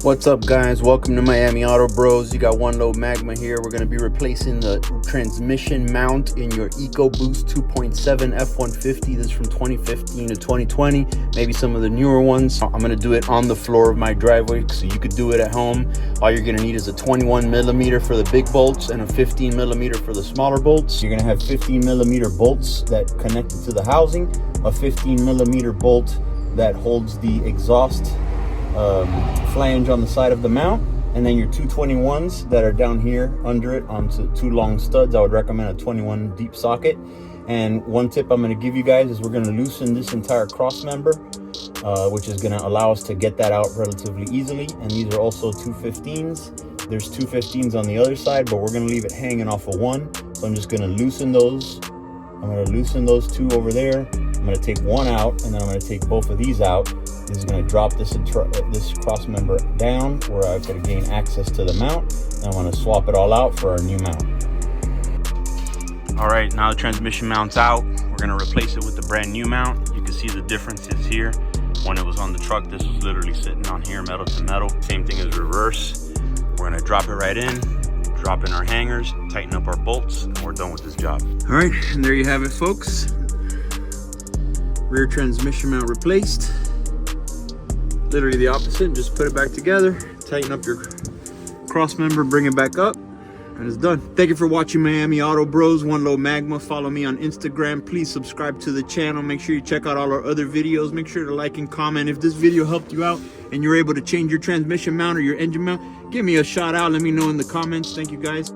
What's up, guys? Welcome to Miami Auto Bros. You got one load Magma here. We're going to be replacing the transmission mount in your EcoBoost 2.7 F-150. This is from 2015 to 2020, maybe some of the newer ones. I'm going to do it on the floor of my driveway so you could do it at home. All you're going to need is a 21 millimeter for the big bolts and a 15 millimeter for the smaller bolts. You're going to have 15 millimeter bolts that connected to the housing, a 15 millimeter bolt that holds the exhaust flange on the side of the mount, and then your 221s that are down here under it onto two long studs. I would recommend a 21 deep socket. And one tip I'm going to give you guys is we're going to loosen this entire cross member, which is going to allow us to get that out relatively easily. And these are also 215s. There's 215s on the other side, but we're going to leave it hanging off of one. So I'm just going to loosen those. I'm going to loosen those two over there. I'm going to take one out, and then I'm going to take both of these out. This is going to drop this cross member down where I've got to gain access to the mount. And I'm going to swap it all out for our new mount. All right, now the transmission mount's out. We're going to replace it with the brand new mount. You can see the differences here. When it was on the truck, this was literally sitting on here, metal to metal. Same thing as reverse. We're going to drop it right in, drop in our hangers, tighten up our bolts, and we're done with this job. All right, and there you have it, folks. Rear transmission mount replaced. Literally the opposite. Just put it back together, tighten up your cross member, bring it back up, and it's done. Thank you for watching Miami Auto Bros, One Low Magma. Follow me on Instagram. Please subscribe to the channel. Make sure you check out all our other videos. Make sure to like and comment. If this video helped you out and you're able to change your transmission mount or your engine mount, give me a shout out. Let me know in the comments. Thank you, guys.